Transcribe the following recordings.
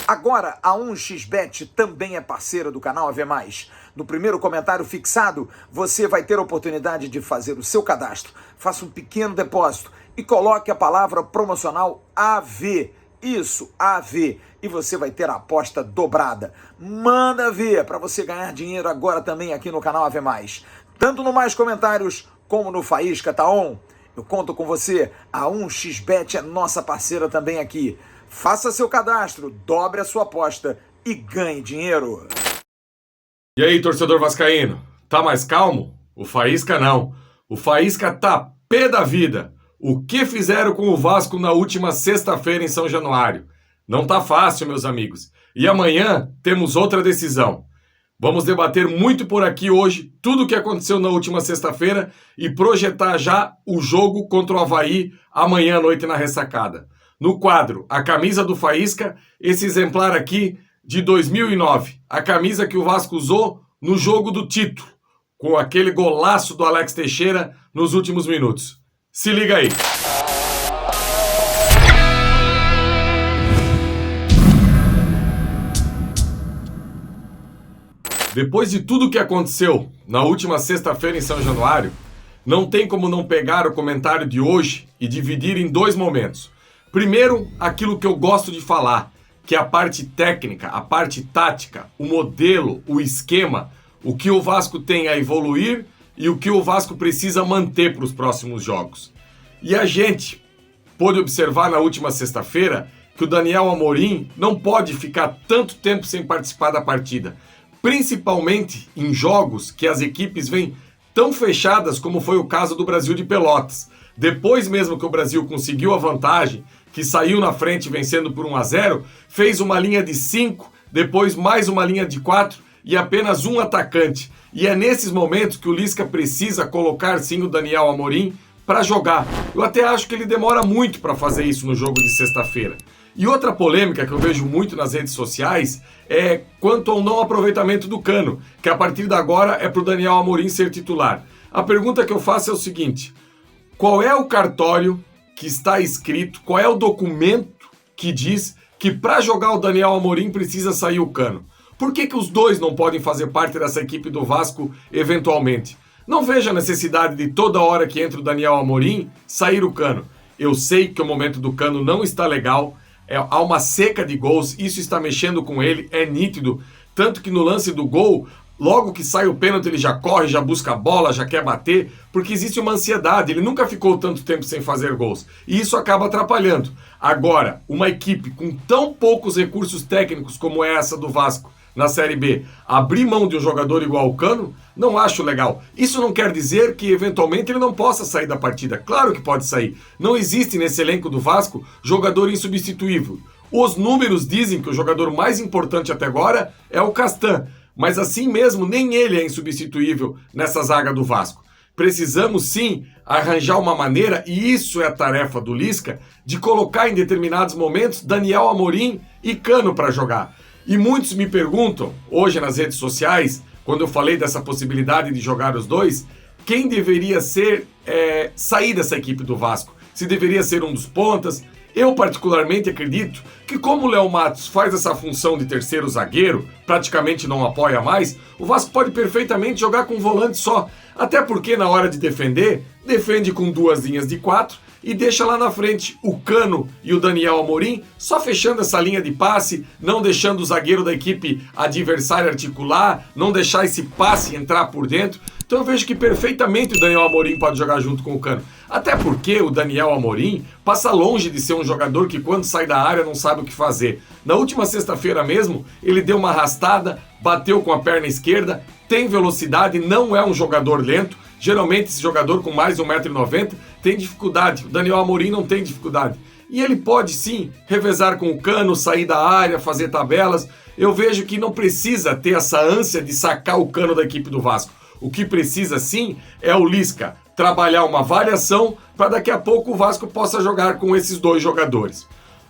Agora, a 1xBet também é parceira do canal AV+. No primeiro comentário fixado, você vai ter a oportunidade de fazer o seu cadastro. Faça um pequeno depósito e coloque a palavra promocional AV. Isso, AV. E você vai ter a aposta dobrada. Manda ver para você ganhar dinheiro agora também aqui no canal AV+. Tanto no Mais Comentários como no Faísca, tá on? Eu conto com você. A 1xBet é nossa parceira também aqui. Faça seu cadastro, dobre a sua aposta e ganhe dinheiro. E aí, torcedor vascaíno? Tá mais calmo? O Faísca não. O Faísca tá pé da vida. O que fizeram com o Vasco na última sexta-feira em São Januário? Não tá fácil, meus amigos. E amanhã temos outra decisão. Vamos debater muito por aqui hoje tudo o que aconteceu na última sexta-feira e projetar já o jogo contra o Avaí amanhã à noite na ressacada. No quadro, a camisa do Faísca, esse exemplar aqui de 2009. A camisa que o Vasco usou no jogo do título, com aquele golaço do Alex Teixeira nos últimos minutos. Se liga aí. Depois de tudo que aconteceu na última sexta-feira em São Januário, não tem como não pegar o comentário de hoje e dividir em dois momentos. Primeiro, aquilo que eu gosto de falar, que é a parte técnica, a parte tática, o modelo, o esquema, o que o Vasco tem a evoluir e o que o Vasco precisa manter para os próximos jogos. E a gente pôde observar na última sexta-feira que o Daniel Amorim não pode ficar tanto tempo sem participar da partida, principalmente em jogos que as equipes vêm tão fechadas como foi o caso do Brasil de Pelotas. Depois mesmo que o Brasil conseguiu a vantagem, que saiu na frente vencendo por 1-0, fez uma linha de 5, depois mais uma linha de 4 e apenas um atacante. E é nesses momentos que o Lisca precisa colocar sim o Daniel Amorim para jogar. Eu até acho que ele demora muito para fazer isso no jogo de sexta-feira. E outra polêmica que eu vejo muito nas redes sociais é quanto ao não aproveitamento do Cano, que a partir de agora é para o Daniel Amorim ser titular. A pergunta que eu faço é o seguinte: qual é o cartório que está escrito, qual é o documento que diz que para jogar o Daniel Amorim precisa sair o Cano? Por que os dois não podem fazer parte dessa equipe do Vasco eventualmente? Não vejo a necessidade de toda hora que entra o Daniel Amorim sair o Cano. Eu sei que o momento do Cano não está legal, há uma seca de gols, isso está mexendo com ele, é nítido. Tanto que no lance do gol, logo que sai o pênalti ele já corre, já busca a bola, já quer bater, porque existe uma ansiedade, ele nunca ficou tanto tempo sem fazer gols. E isso acaba atrapalhando. Agora, uma equipe com tão poucos recursos técnicos como é essa do Vasco na Série B, abrir mão de um jogador igual o Cano, não acho legal. Isso não quer dizer que eventualmente ele não possa sair da partida. Claro que pode sair. Não existe nesse elenco do Vasco jogador insubstituível. Os números dizem que o jogador mais importante até agora é o Castan, mas assim mesmo nem ele é insubstituível nessa zaga do Vasco. Precisamos sim arranjar uma maneira, e isso é a tarefa do Lisca, de colocar em determinados momentos Daniel Amorim e Cano para jogar. E muitos me perguntam, hoje nas redes sociais, quando eu falei dessa possibilidade de jogar os dois, quem deveria sair dessa equipe do Vasco? Se deveria ser um dos pontas? Eu particularmente acredito que como o Léo Matos faz essa função de terceiro zagueiro, praticamente não apoia mais, o Vasco pode perfeitamente jogar com um volante só. Até porque na hora de defender, defende com duas linhas de 4 e deixa lá na frente o Cano e o Daniel Amorim só fechando essa linha de passe, não deixando o zagueiro da equipe adversária articular, não deixar esse passe entrar por dentro. Então eu vejo que perfeitamente o Daniel Amorim pode jogar junto com o Cano. Até porque o Daniel Amorim passa longe de ser um jogador que quando sai da área não sabe o que fazer. Na última sexta-feira mesmo, ele deu uma arrastada, bateu com a perna esquerda, tem velocidade, não é um jogador lento. Geralmente esse jogador com mais de 1,90 m tem dificuldade. O Daniel Amorim não tem dificuldade. E ele pode sim revezar com o Cano, sair da área, fazer tabelas. Eu vejo que não precisa ter essa ânsia de sacar o Cano da equipe do Vasco. O que precisa sim é o Lisca trabalhar uma variação para daqui a pouco o Vasco possa jogar com esses dois jogadores.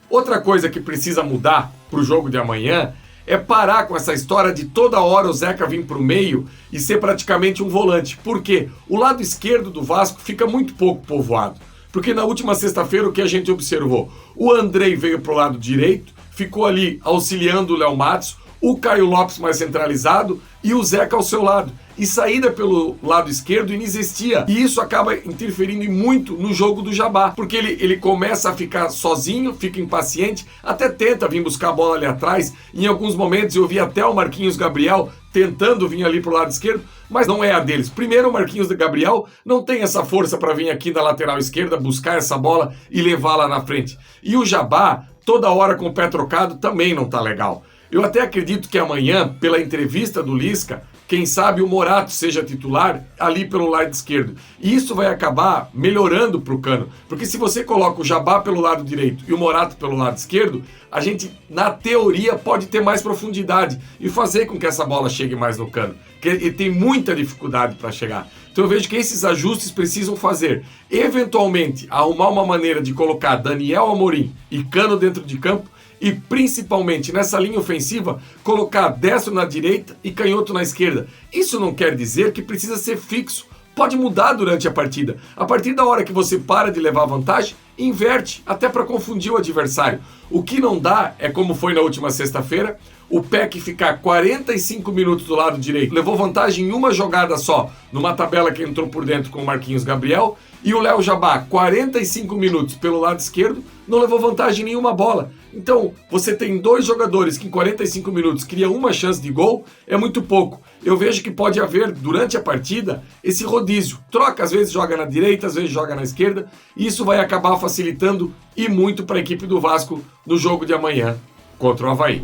Outra coisa que precisa mudar para o jogo de amanhã é parar com essa história de toda hora o Zeca vir para o meio e ser praticamente um volante. Por quê? O lado esquerdo do Vasco fica muito pouco povoado. Porque na última sexta-feira o que a gente observou? O Andrei veio para o lado direito, ficou ali auxiliando o Léo Matos, o Caio Lopes mais centralizado e o Zeca ao seu lado. E saída pelo lado esquerdo inexistia. E isso acaba interferindo muito no jogo do Jabá. Porque ele começa a ficar sozinho, fica impaciente, até tenta vir buscar a bola ali atrás. Em alguns momentos eu vi até o Marquinhos Gabriel tentando vir ali pro lado esquerdo, mas não é a deles. Primeiro, o Marquinhos Gabriel não tem essa força para vir aqui da lateral esquerda, buscar essa bola e levá-la na frente. E o Jabá, toda hora com o pé trocado, também não tá legal. Eu até acredito que amanhã, pela entrevista do Lisca, quem sabe o Morato seja titular ali pelo lado esquerdo. E isso vai acabar melhorando para o Cano. Porque se você coloca o Jabá pelo lado direito e o Morato pelo lado esquerdo, a gente, na teoria, pode ter mais profundidade e fazer com que essa bola chegue mais no Cano. Porque ele tem muita dificuldade para chegar. Então eu vejo que esses ajustes precisam fazer. Eventualmente, arrumar uma maneira de colocar Daniel Amorim e Cano dentro de campo, e principalmente nessa linha ofensiva, colocar destro na direita e canhoto na esquerda. Isso não quer dizer que precisa ser fixo. Pode mudar durante a partida. A partir da hora que você para de levar vantagem, inverte, até para confundir o adversário. O que não dá é como foi na última sexta-feira, o PEC ficar 45 minutos do lado direito. Levou vantagem em uma jogada só, numa tabela que entrou por dentro com o Marquinhos Gabriel, e o Léo Jabá, 45 minutos pelo lado esquerdo, não levou vantagem em nenhuma bola. Então, você tem dois jogadores que em 45 minutos criam uma chance de gol, é muito pouco. Eu vejo que pode haver, durante a partida, esse rodízio. Troca, às vezes joga na direita, às vezes joga na esquerda, e isso vai acabar facilitando e muito para a equipe do Vasco no jogo de amanhã contra o Avaí.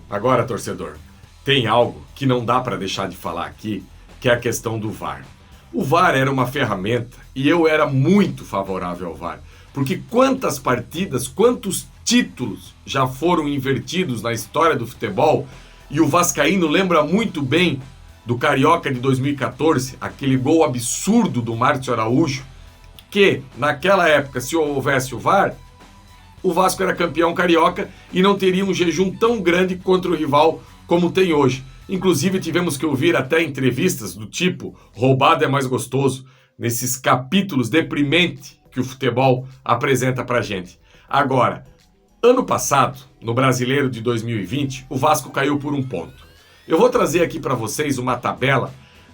Agora, torcedor, tem algo que não dá para deixar de falar aqui, que é a questão do VAR. O VAR era uma ferramenta e eu era muito favorável ao VAR. Porque quantas partidas, quantos títulos já foram invertidos na história do futebol, e o vascaíno lembra muito bem do Carioca de 2014, aquele gol absurdo do Márcio Araújo, que naquela época, se houvesse o VAR, o Vasco era campeão carioca e não teria um jejum tão grande contra o rival como tem hoje. Inclusive tivemos que ouvir até entrevistas do tipo roubado é mais gostoso, nesses capítulos deprimentes que o futebol apresenta pra gente. Agora, ano passado, no Brasileiro de 2020, o Vasco caiu por 1 ponto. Eu vou trazer aqui para vocês uma tabela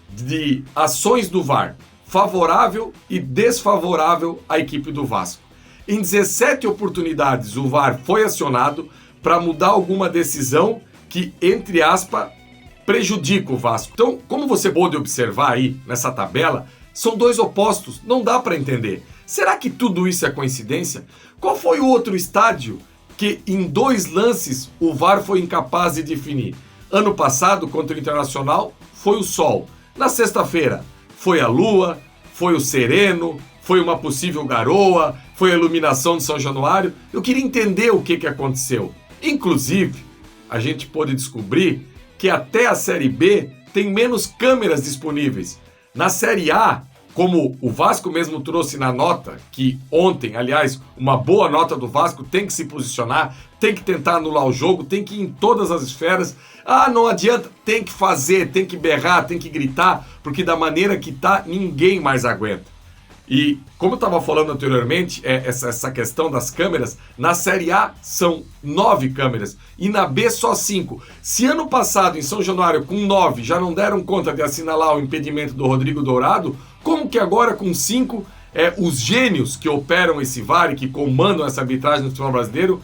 de ações do VAR, favorável e desfavorável à equipe do Vasco. Em 17 oportunidades, o VAR foi acionado para mudar alguma decisão que, entre aspas, prejudica o Vasco. Então, como você pode observar aí nessa tabela, são dois opostos, não dá para entender. Será que tudo isso é coincidência? Qual foi o outro estádio que em 2 lances o VAR foi incapaz de definir? Ano passado, contra o Internacional, foi o sol. Na sexta-feira, foi a lua, foi o sereno, foi uma possível garoa, foi a iluminação de São Januário. Eu queria entender o que aconteceu. Inclusive, a gente pôde descobrir que até a Série B tem menos câmeras disponíveis. Na Série A, como o Vasco mesmo trouxe na nota, que ontem, aliás, uma boa nota do Vasco, tem que se posicionar, tem que tentar anular o jogo, tem que ir em todas as esferas. Ah, não adianta, tem que fazer, tem que berrar, tem que gritar, porque da maneira que tá, ninguém mais aguenta. E, como eu estava falando anteriormente, essa questão das câmeras, na Série A são 9 câmeras e na B só 5. Se ano passado, em São Januário, com 9, já não deram conta de assinalar o impedimento do Rodrigo Dourado, como que agora com 5, os gênios que operam esse VAR e que comandam essa arbitragem no futebol brasileiro,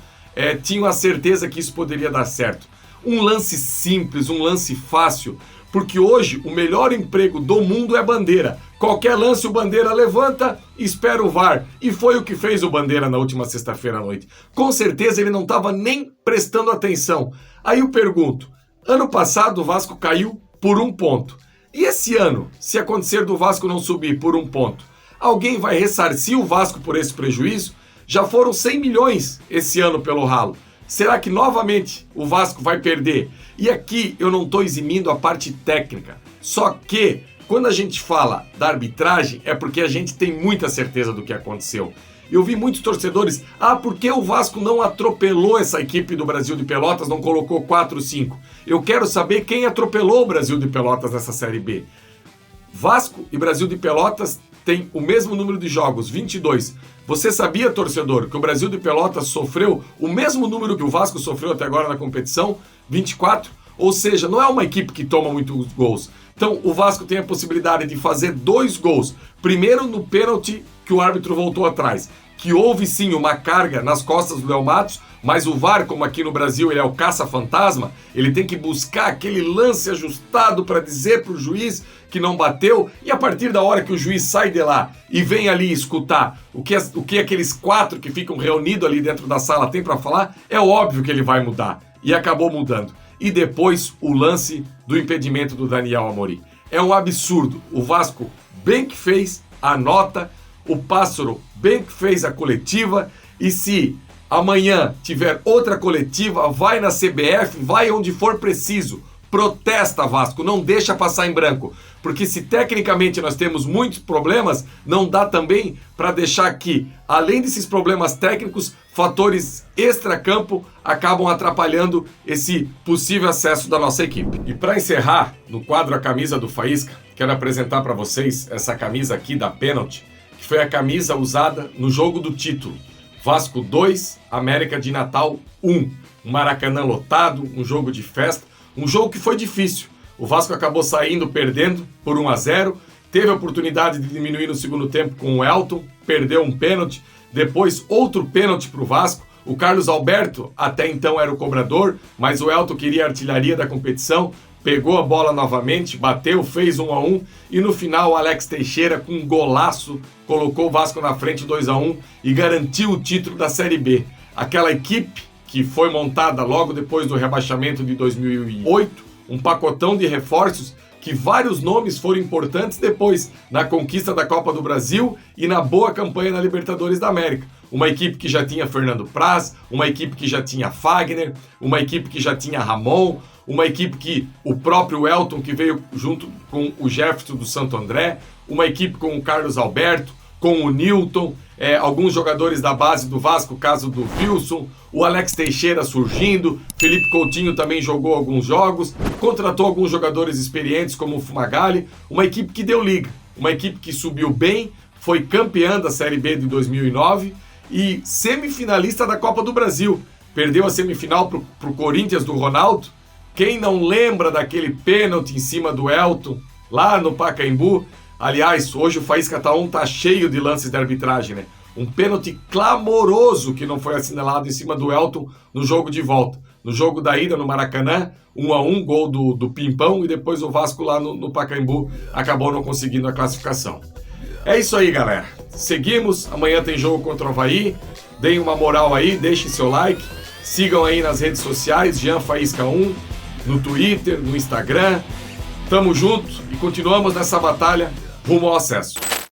tinham a certeza que isso poderia dar certo? Um lance simples, um lance fácil, porque hoje o melhor emprego do mundo é Bandeira. Qualquer lance o Bandeira levanta, espera o VAR. E foi o que fez o Bandeira na última sexta-feira à noite. Com certeza ele não estava nem prestando atenção. Aí eu pergunto, ano passado o Vasco caiu por 1 ponto. E esse ano, se acontecer do Vasco não subir por 1 ponto, alguém vai ressarcir o Vasco por esse prejuízo? Já foram 100 milhões esse ano pelo ralo. Será que novamente o Vasco vai perder? E aqui eu não estou eximindo a parte técnica. Só que quando a gente fala da arbitragem é porque a gente tem muita certeza do que aconteceu. Eu vi muitos torcedores, por que o Vasco não atropelou essa equipe do Brasil de Pelotas, não colocou 4-5? Eu quero saber quem atropelou o Brasil de Pelotas nessa Série B. Vasco e Brasil de Pelotas tem o mesmo número de jogos, 22. Você sabia, torcedor, que o Brasil de Pelotas sofreu o mesmo número que o Vasco sofreu até agora na competição, 24? Ou seja, não é uma equipe que toma muitos gols. Então, o Vasco tem a possibilidade de fazer 2 gols. Primeiro, no pênalti que o árbitro voltou atrás. Que houve, sim, uma carga nas costas do Léo Matos, mas o VAR, como aqui no Brasil ele é o caça-fantasma, ele tem que buscar aquele lance ajustado para dizer para o juiz que não bateu, e a partir da hora que o juiz sai de lá e vem ali escutar o que aqueles 4 que ficam reunidos ali dentro da sala têm para falar, é óbvio que ele vai mudar. E acabou mudando. E depois o lance do impedimento do Daniel Amorim. É um absurdo. O Vasco bem que fez a nota, o Pássaro bem que fez a coletiva, e se amanhã tiver outra coletiva, vai na CBF, vai onde for preciso. Protesta, Vasco, não deixa passar em branco. Porque se tecnicamente nós temos muitos problemas, não dá também para deixar que, além desses problemas técnicos, fatores extracampo acabam atrapalhando esse possível acesso da nossa equipe. E para encerrar, no quadro A Camisa do Faísca, quero apresentar para vocês essa camisa aqui da Pênalti, que foi a camisa usada no jogo do título. Vasco 2, América de Natal 1. Um Maracanã lotado, um jogo de festa, um jogo que foi difícil. O Vasco acabou saindo perdendo por 1-0, teve a oportunidade de diminuir no segundo tempo com o Elton, perdeu um pênalti, depois outro pênalti para o Vasco. O Carlos Alberto até então era o cobrador, mas o Elton queria a artilharia da competição, pegou a bola novamente, bateu, fez 1-1 e no final o Alex Teixeira com um golaço colocou o Vasco na frente 2-1 e garantiu o título da Série B. Aquela equipe que foi montada logo depois do rebaixamento de 2008, um pacotão de reforços que vários nomes foram importantes depois na conquista da Copa do Brasil e na boa campanha na Libertadores da América. Uma equipe que já tinha Fernando Praz, uma equipe que já tinha Fagner, uma equipe que já tinha Ramon, uma equipe que o próprio Elton, que veio junto com o Jefferson do Santo André, uma equipe com o Carlos Alberto, com o Newton, alguns jogadores da base do Vasco, caso do Wilson, o Alex Teixeira surgindo, Felipe Coutinho também jogou alguns jogos, contratou alguns jogadores experientes como o Fumagalli, uma equipe que deu liga, uma equipe que subiu bem, foi campeã da Série B de 2009 e semifinalista da Copa do Brasil. Perdeu a semifinal para o Corinthians do Ronaldo. Quem não lembra daquele pênalti em cima do Elton, lá no Pacaembu? Aliás, hoje o Faísca tá cheio de lances de arbitragem, né? Um pênalti clamoroso que não foi assinalado em cima do Elton no jogo de volta. No jogo da ida no Maracanã, 1-1, gol do Pimpão, e depois o Vasco lá no Pacaembu acabou não conseguindo a classificação. É isso aí, galera. Seguimos, amanhã tem jogo contra o Avaí. Deem uma moral aí, deixem seu like. Sigam aí nas redes sociais, Jean Faísca 1, no Twitter, no Instagram. Tamo junto e continuamos nessa batalha rumo ao acesso.